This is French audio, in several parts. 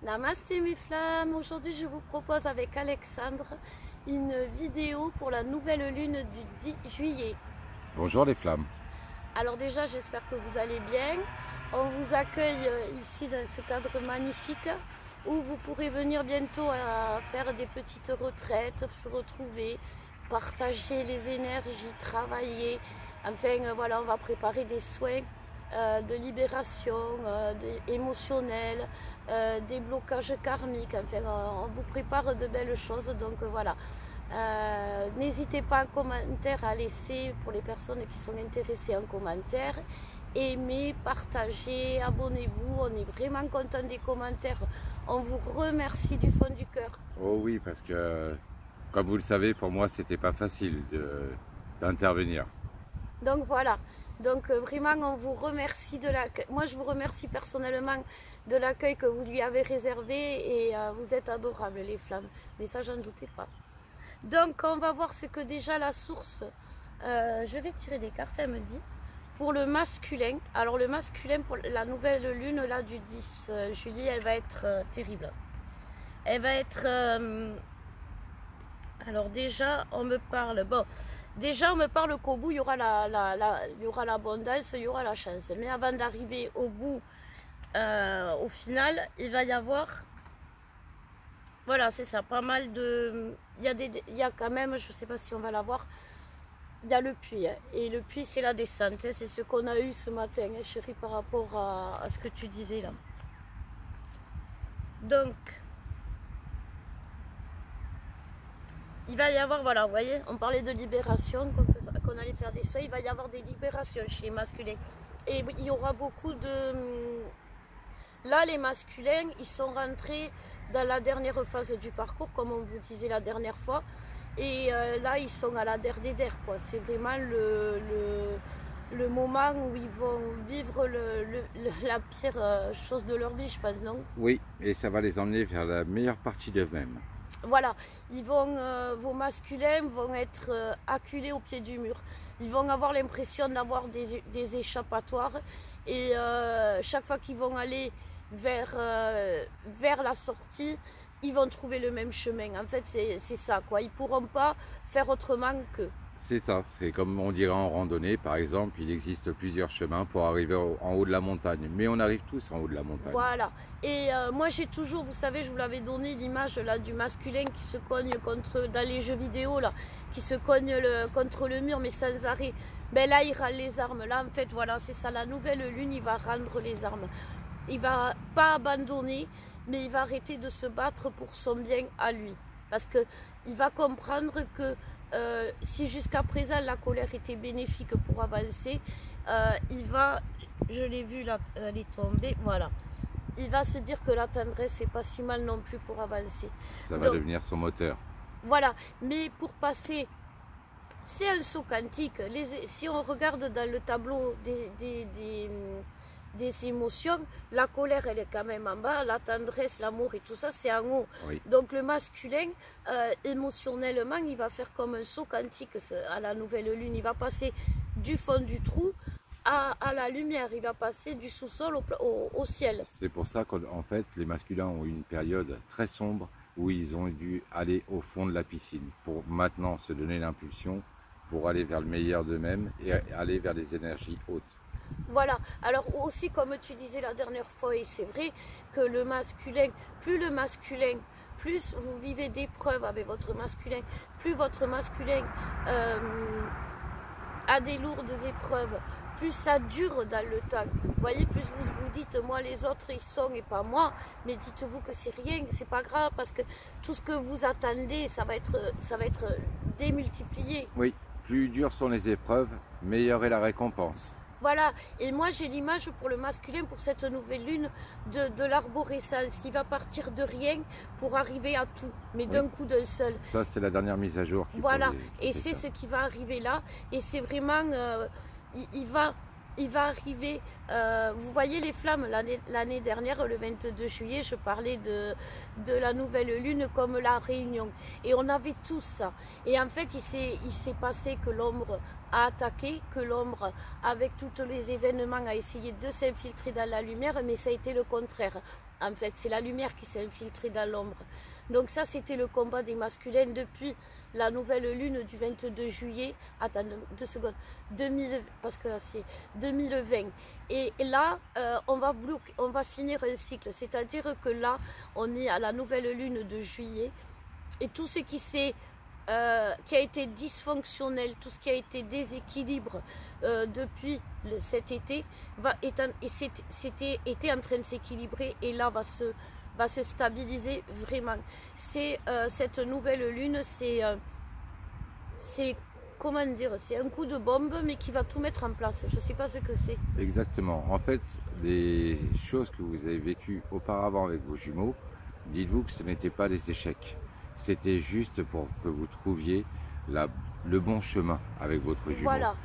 Namasté mes flammes, aujourd'hui je vous propose avec Alexandre une vidéo pour la nouvelle lune du 10 juillet. Bonjour les flammes. Alors déjà j'espère que vous allez bien. On vous accueille ici dans ce cadre magnifique où vous pourrez venir bientôt à faire des petites retraites, se retrouver, partager les énergies, travailler. Enfin voilà, on va préparer des soins de libération émotionnelle, des blocages karmiques. Enfin, on vous prépare de belles choses. Donc voilà, n'hésitez pas en commentaire à laisser, pour les personnes qui sont intéressées, en commentaire. Aimez, partagez, abonnez-vous. On est vraiment content des commentaires. On vous remercie du fond du cœur. Oh oui, parce que comme vous le savez, pour moi c'était pas facile d'intervenir. Donc voilà, donc vraiment on vous remercie de l'accueil. Moi je vous remercie personnellement de l'accueil que vous lui avez réservé et vous êtes adorables les flammes, mais ça j'en doutais pas. Donc on va voir ce que déjà la source, je vais tirer des cartes, elle me dit, pour le masculin. Alors le masculin pour la nouvelle lune là du 10 juillet, elle va être terrible. Elle va être... alors déjà on me parle, bon... Déjà, on me parle qu'au bout, il y aura l'abondance, il y aura la chance. Mais avant d'arriver au bout, au final, il va y avoir... Voilà, c'est ça, pas mal de... Il y a quand même, je ne sais pas si on va l'avoir, il y a le puits. Hein, et le puits, c'est la descente. Hein, c'est ce qu'on a eu ce matin, hein, chérie, par rapport à ce que tu disais là. Donc... il va y avoir, voilà, vous voyez, on parlait de libération, qu'on allait faire des soins, il va y avoir des libérations chez les masculins. Et il y aura beaucoup de... Là, les masculins, ils sont rentrés dans la dernière phase du parcours, comme on vous disait la dernière fois. Et là, ils sont à la der des der, quoi. C'est vraiment le moment où ils vont vivre la pire chose de leur vie, je pense, non? Oui, et ça va les emmener vers la meilleure partie d'eux-mêmes. Voilà, ils vont, vos masculins vont être acculés au pied du mur. Ils vont avoir l'impression d'avoir des échappatoires et chaque fois qu'ils vont aller vers la sortie, ils vont trouver le même chemin. En fait, c'est ça, quoi. Ils ne pourront pas faire autrement que... C'est ça, c'est comme on dirait en randonnée, par exemple, il existe plusieurs chemins pour arriver en haut de la montagne. Mais on arrive tous en haut de la montagne. Voilà, et moi j'ai toujours, vous savez, je vous l'avais donné l'image là du masculin qui se cogne contre, dans les jeux vidéo là, qui se cogne contre le mur mais sans arrêt. Ben là il rend les armes, là en fait voilà, c'est ça, la nouvelle lune, il va rendre les armes. Il va pas abandonner, mais il va arrêter de se battre pour son bien à lui. Parce que il va comprendre que si jusqu'à présent la colère était bénéfique pour avancer, il va, je l'ai vu là, elle est tombée, voilà. Il va se dire que la tendresse c'est pas si mal non plus pour avancer. Ça va donc devenir son moteur. Voilà, mais pour passer, c'est un saut quantique. Si on regarde dans le tableau des émotions, la colère elle est quand même en bas, la tendresse, l'amour et tout ça c'est en haut. Oui. Donc le masculin, émotionnellement, il va faire comme un saut quantique à la nouvelle lune. Il va passer du fond du trou à la lumière, il va passer du sous-sol au ciel. C'est pour ça qu'en fait les masculins ont eu une période très sombre où ils ont dû aller au fond de la piscine pour maintenant se donner l'impulsion pour aller vers le meilleur d'eux-mêmes et aller vers des énergies hautes. Voilà, alors aussi comme tu disais la dernière fois, et c'est vrai que le masculin, plus vous vivez d'épreuves avec votre masculin, plus votre masculin a des lourdes épreuves, plus ça dure dans le temps. Vous voyez, plus vous dites, moi les autres ils sont et pas moi, mais dites-vous que c'est rien, c'est pas grave, parce que tout ce que vous attendez, ça va être démultiplié. Oui, plus dures sont les épreuves, meilleure est la récompense. Voilà, et moi j'ai l'image pour le masculin, pour cette nouvelle lune, de l'arborescence. Il va partir de rien pour arriver à tout, mais d'un coup d'un seul. Ça c'est la dernière mise à jour. Voilà, et c'est ce qui va arriver là, et c'est vraiment, il va arriver, vous voyez les flammes, l'année dernière, le 22 juillet, je parlais de la nouvelle lune comme la réunion. Et on avait tout ça. Et en fait, il s'est passé que l'ombre a attaqué, que l'ombre, avec tous les événements, a essayé de s'infiltrer dans la lumière, mais ça a été le contraire. en fait, c'est la lumière qui s'est infiltrée dans l'ombre. Donc ça, c'était le combat des masculins depuis la nouvelle lune du 22 juillet, attends 2 secondes, 2000, parce que là c'est 2020. Et là, on va finir un cycle, c'est-à-dire que là, on est à la nouvelle lune de juillet, et tout ce qui a été dysfonctionnel, tout ce qui a été déséquilibre depuis cet été, était en train de s'équilibrer, et là va se stabiliser vraiment. C'est cette nouvelle lune, c'est comment dire, c'est un coup de bombe, mais qui va tout mettre en place. Je ne sais pas ce que c'est. Exactement. En fait, les choses que vous avez vécues auparavant avec vos jumeaux, dites-vous que ce n'était pas des échecs. C'était juste pour que vous trouviez le bon chemin avec votre jumeau. Voilà.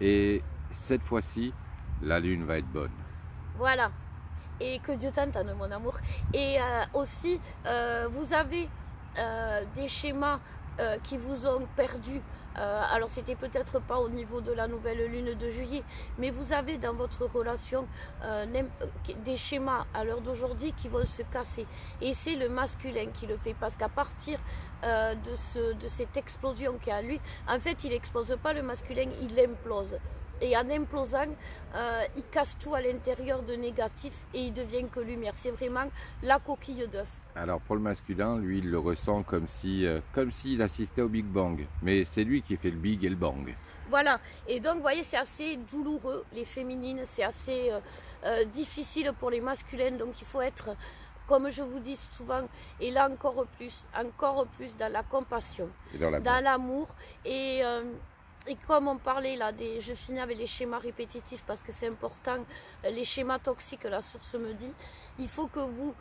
Et cette fois-ci, la lune va être bonne. Voilà. Et que Dieu t'entende, mon amour. Et aussi, vous avez des schémas qui vous ont perdu. Alors, c'était peut-être pas au niveau de la nouvelle lune de juillet, mais vous avez dans votre relation des schémas à l'heure d'aujourd'hui qui vont se casser. Et c'est le masculin qui le fait, parce qu'à partir de cette explosion qu'il y a à lui, en fait, il n'explose pas le masculin, il implose. Et en implosant, il casse tout à l'intérieur de négatif et il devient que lumière. C'est vraiment la coquille d'œuf. Alors pour le masculin, lui, il le ressent comme s'il assistait au Big Bang. Mais c'est lui qui fait le Big et le Bang. Voilà. Et donc, vous voyez, c'est assez douloureux, les féminines. C'est assez difficile pour les masculins. Donc, il faut être, comme je vous dis souvent, et là encore plus dans la compassion, dans l'amour. Et comme on parlait là, je finis avec les schémas répétitifs parce que c'est important, les schémas toxiques, la source me dit, il faut que vous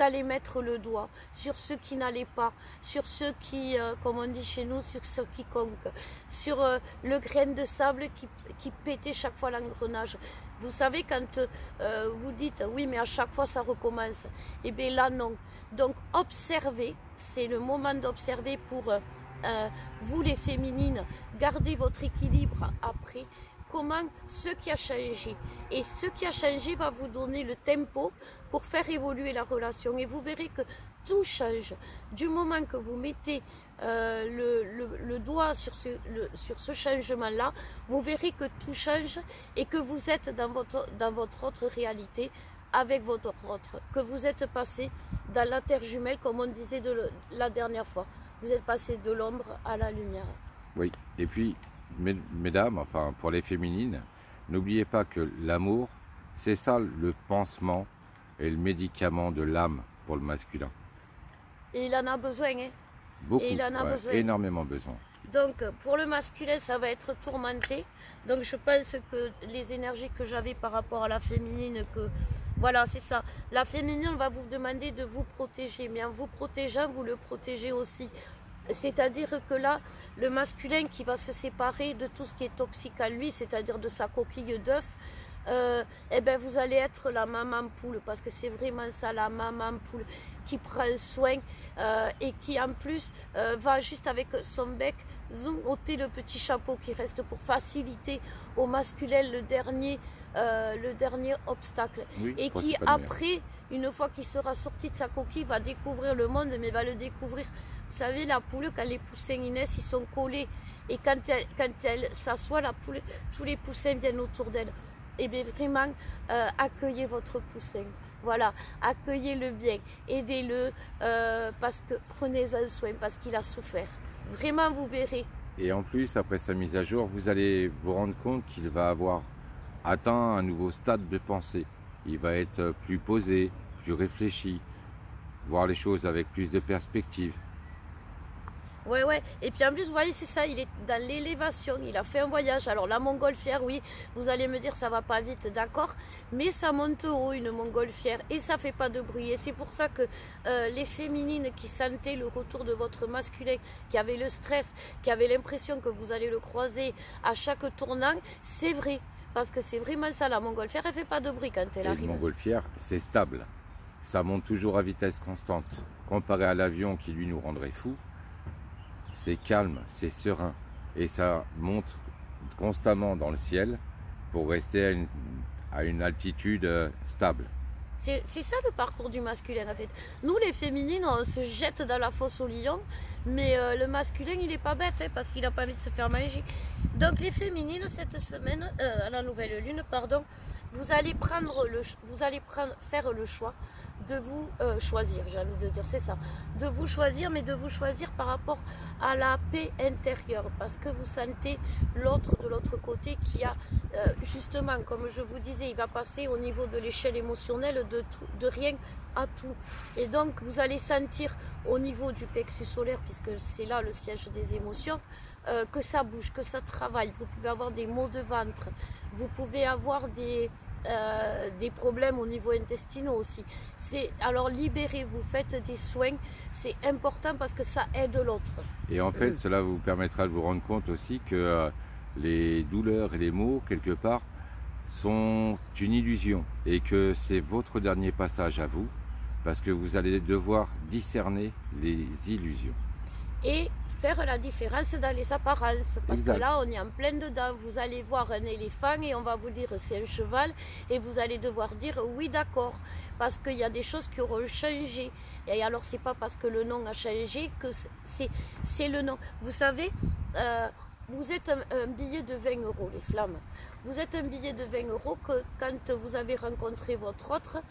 allez mettre le doigt sur ceux qui n'allaient pas, sur ceux qui, comme on dit chez nous, sur ceux qui conquent, sur le grain de sable qui pétait chaque fois l'engrenage. Vous savez, quand vous dites, oui, mais à chaque fois ça recommence, et bien là non. Donc observez, c'est le moment d'observer pour... vous les féminines, gardez votre équilibre après, comment ce qui a changé. Et ce qui a changé va vous donner le tempo pour faire évoluer la relation. Et vous verrez que tout change. Du moment que vous mettez le doigt sur ce changement-là, vous verrez que tout change et que vous êtes dans votre autre réalité, avec votre autre, que vous êtes passé dans la terre jumelle, comme on disait la dernière fois. Vous êtes passé de l'ombre à la lumière. Oui, et puis, mesdames, enfin pour les féminines, n'oubliez pas que l'amour, c'est ça le pansement et le médicament de l'âme pour le masculin. Et il en a besoin, hein? Beaucoup, et il en a besoin. Énormément besoin. Donc pour le masculin, ça va être tourmenté. Donc je pense que les énergies que j'avais par rapport à la féminine, voilà, c'est ça. La féminine va vous demander de vous protéger, mais en vous protégeant, vous le protégez aussi. C'est-à-dire que là, le masculin qui va se séparer de tout ce qui est toxique à lui, c'est-à-dire de sa coquille d'œuf, eh ben vous allez être la maman poule, parce que c'est vraiment ça, la maman poule qui prend soin et qui en plus va juste avec son bec ôter le petit chapeau qui reste pour faciliter au masculin le dernier obstacle, oui, et qui après, une fois qu'il sera sorti de sa coquille, va découvrir le monde, mais va le découvrir. Vous savez, la poule, quand les poussins naissent, ils sont collés, et quand elle s'assoit, la poule, tous les poussins viennent autour d'elle. Et bien vraiment, accueillez votre poussin. Voilà, accueillez-le bien, aidez-le, parce que prenez-en soin, parce qu'il a souffert. Vraiment, vous verrez. Et en plus, après sa mise à jour, vous allez vous rendre compte qu'il va avoir atteint un nouveau stade de pensée. Il va être plus posé, plus réfléchi, voir les choses avec plus de perspective. Ouais. Et puis en plus, vous voyez, c'est ça, il est dans l'élévation, il a fait un voyage. Alors la montgolfière, oui, vous allez me dire, ça va pas vite, d'accord, mais ça monte haut, une montgolfière, et ça fait pas de bruit. Et c'est pour ça que les féminines qui sentaient le retour de votre masculin, qui avaient le stress, qui avaient l'impression que vous allez le croiser à chaque tournant, c'est vrai. Parce que c'est vraiment ça, la montgolfière, elle fait pas de bruit quand elle arrive. La montgolfière, c'est stable. Ça monte toujours à vitesse constante. Comparé à l'avion qui, lui, nous rendrait fous, c'est calme, c'est serein. Et ça monte constamment dans le ciel pour rester à une altitude stable. C'est ça le parcours du masculin en fait. Nous les féminines, on se jette dans la fosse au lion, mais le masculin il est pas bête hein, parce qu'il n'a pas envie de se faire manger. Donc les féminines cette semaine, à la nouvelle lune, pardon, vous allez faire le choix de vous choisir, j'ai envie de dire, c'est ça, de vous choisir, mais de vous choisir par rapport à la paix intérieure, parce que vous sentez l'autre de l'autre côté qui a justement, comme je vous disais, il va passer au niveau de l'échelle émotionnelle de rien à tout, et donc vous allez sentir au niveau du plexus solaire, puisque c'est là le siège des émotions, que ça bouge, que ça travaille. Vous pouvez avoir des maux de ventre, vous pouvez avoir des problèmes au niveau intestinaux aussi. Alors libérez-vous, faites des soins, c'est important parce que ça aide l'autre. Et en fait, cela vous permettra de vous rendre compte aussi que les douleurs et les maux, quelque part, sont une illusion et que c'est votre dernier passage à vous, parce que vous allez devoir discerner les illusions. Et faire la différence dans les apparences, parce Exact. que là on est en plein dedans. Vous allez voir un éléphant et on va vous dire c'est un cheval, et vous allez devoir dire oui d'accord, parce qu'il y a des choses qui auront changé. Et alors c'est pas parce que le nom a changé que c'est le nom. Vous savez, vous êtes un billet de 20 € les flammes. Vous êtes un billet de 20 € que quand vous avez rencontré votre autre,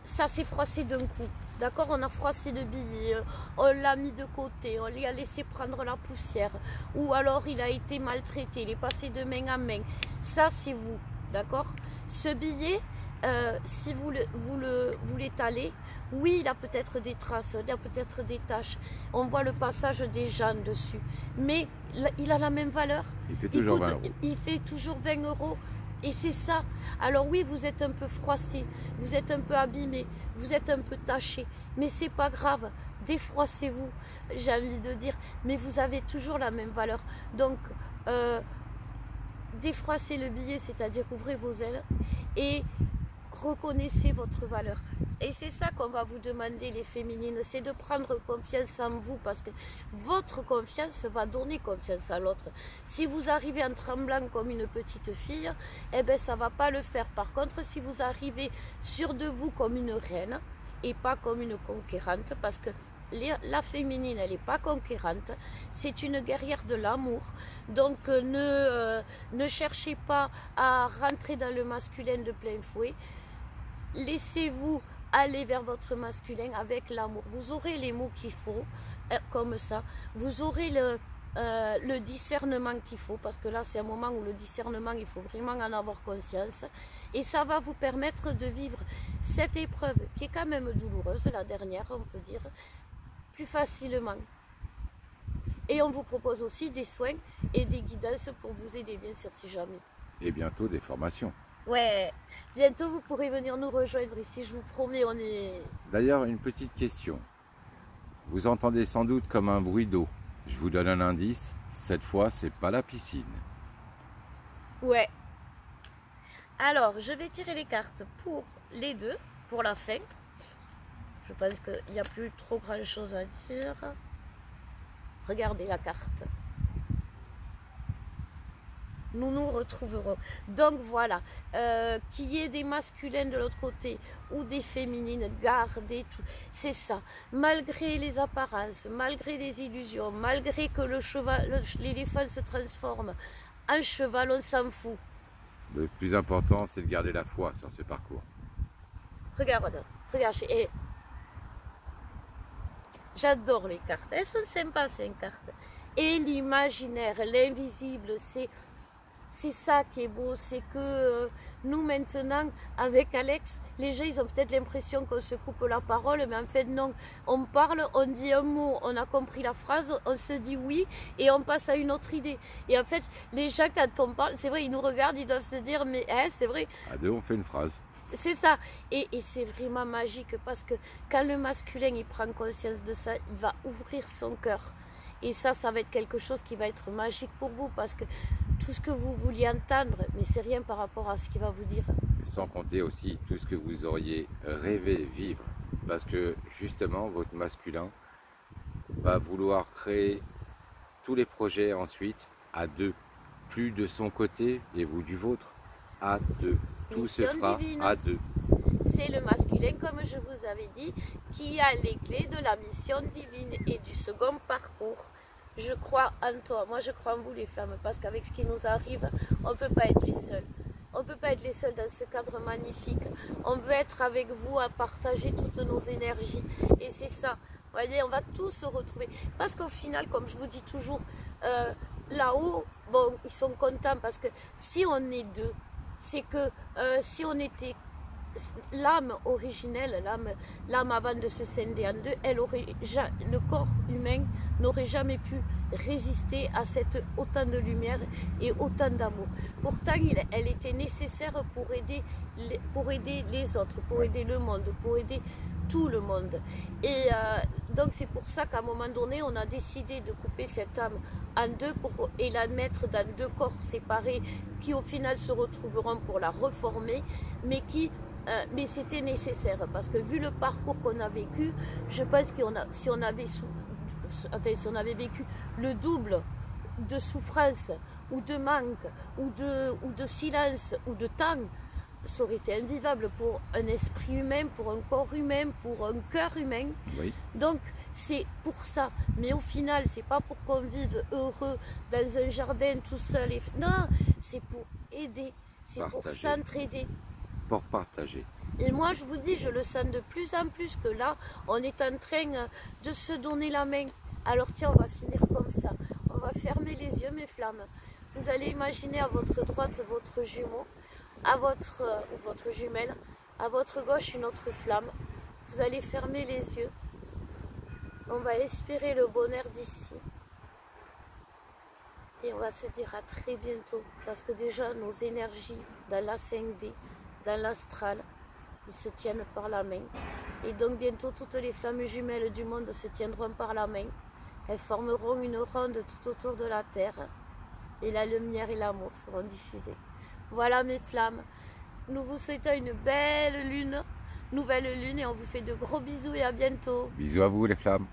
ça s'est froissé d'un coup, d'accord? On a froissé le billet, on l'a mis de côté, on lui a laissé prendre la poussière, ou alors il a été maltraité, il est passé de main à main. Ça c'est vous, d'accord? Ce billet, si vous l'étalez, oui, il a peut-être des traces, il a peut-être des taches, on voit le passage des gens dessus, mais il a la même valeur. Il fait toujours 20 €. Il fait toujours 20 €. Et c'est ça. Alors oui, vous êtes un peu froissé, vous êtes un peu abîmé, vous êtes un peu taché, mais c'est pas grave. Défroissez-vous, j'ai envie de dire, mais vous avez toujours la même valeur. Donc, défroissez le billet, c'est-à-dire ouvrez vos ailes et reconnaissez votre valeur. Et c'est ça qu'on va vous demander les féminines, c'est de prendre confiance en vous, parce que votre confiance va donner confiance à l'autre. Si vous arrivez en tremblant comme une petite fille, eh bien ça ne va pas le faire. Par contre, si vous arrivez sûre de vous comme une reine et pas comme une conquérante, parce que la féminine, elle n'est pas conquérante, c'est une guerrière de l'amour. Donc ne cherchez pas à rentrer dans le masculin de plein fouet. Laissez-vous aller vers votre masculin avec l'amour. Vous aurez les mots qu'il faut, comme ça. Vous aurez le discernement qu'il faut, parce que là, c'est un moment où le discernement, il faut vraiment en avoir conscience. Et ça va vous permettre de vivre cette épreuve, qui est quand même douloureuse, la dernière, on peut dire, plus facilement. Et on vous propose aussi des soins et des guidances pour vous aider, bien sûr, si jamais. Et bientôt des formations. Ouais, bientôt vous pourrez venir nous rejoindre ici, je vous promets, on est... D'ailleurs, une petite question. Vous entendez sans doute comme un bruit d'eau. Je vous donne un indice, cette fois, c'est pas la piscine. Ouais. Alors, je vais tirer les cartes pour les deux, pour la fin. Je pense qu'il n'y a plus trop grand chose à dire. Regardez la carte. Nous nous retrouverons. Donc voilà, qu'il y ait des masculins de l'autre côté ou des féminines, gardez tout. C'est ça. Malgré les apparences, malgré les illusions, malgré que l'éléphant se transforme en cheval, on s'en fout. Le plus important, c'est de garder la foi sur ce parcours. Regarde, regarde. J'adore les cartes. Elles sont sympas ces cartes. Et l'imaginaire, l'invisible, c'est ça qui est beau, c'est que nous maintenant, avec Alex, les gens ils ont peut-être l'impression qu'on se coupe la parole, mais en fait non, on parle, on dit un mot, on a compris la phrase, on se dit oui et on passe à une autre idée. Et en fait, les gens quand on parle, c'est vrai, ils nous regardent, ils doivent se dire mais c'est vrai. À deux, on fait une phrase. C'est ça, et c'est vraiment magique parce que quand le masculin il prend conscience de ça, il va ouvrir son cœur. Et ça va être quelque chose qui va être magique pour vous parce que tout ce que vous vouliez entendre, mais c'est rien par rapport à ce qu'il va vous dire. Sans compter aussi tout ce que vous auriez rêvé vivre. Parce que justement, votre masculin va vouloir créer tous les projets ensuite à deux. Plus de son côté et vous du vôtre, à deux. Tout se fera à deux. C'est le masculin. masculin, comme je vous avais dit, qui a les clés de la mission divine et du second parcours. Je crois en toi, moi je crois en vous les femmes, parce qu'avec ce qui nous arrive, on ne peut pas être les seuls. On ne peut pas être les seuls dans ce cadre magnifique. On veut être avec vous à partager toutes nos énergies. Et c'est ça. Vous voyez, on va tous se retrouver. Parce qu'au final, comme je vous dis toujours, là-haut, bon, ils sont contents parce que si on est deux, c'est que si on était l'âme originelle, l'âme avant de se scinder en deux, le corps humain n'aurait jamais pu résister à autant de lumière et autant d'amour. Pourtant, elle était nécessaire pour aider les autres, pour aider le monde, pour aider tout le monde. Et donc c'est pour ça qu'à un moment donné, on a décidé de couper cette âme en deux et la mettre dans deux corps séparés qui au final se retrouveront pour la reformer, mais c'était nécessaire parce que vu le parcours qu'on a vécu, je pense que si on avait vécu le double de souffrance ou de manque ou de silence ou de temps, ça aurait été invivable pour un esprit humain, pour un corps humain, pour un cœur humain. Oui. Donc c'est pour ça. Mais au final, c'est pas pour qu'on vive heureux dans un jardin tout seul. Non, c'est pour aider, c'est pour s'entraider. Pour partager. Et moi, je vous dis, je le sens de plus en plus que là, on est en train de se donner la main. Alors tiens, on va finir comme ça. On va fermer les yeux, mes flammes. Vous allez imaginer à votre droite votre jumeau, à votre jumelle, à votre gauche une autre flamme. Vous allez fermer les yeux. On va espérer le bonheur d'ici. Et on va se dire à très bientôt. Parce que déjà, nos énergies dans la 5D, dans l'astral, ils se tiennent par la main. Et donc bientôt, toutes les flammes jumelles du monde se tiendront par la main. Elles formeront une ronde tout autour de la terre. Et la lumière et l'amour seront diffusés. Voilà mes flammes. Nous vous souhaitons une belle lune, nouvelle lune, et on vous fait de gros bisous et à bientôt. Bisous à vous les flammes.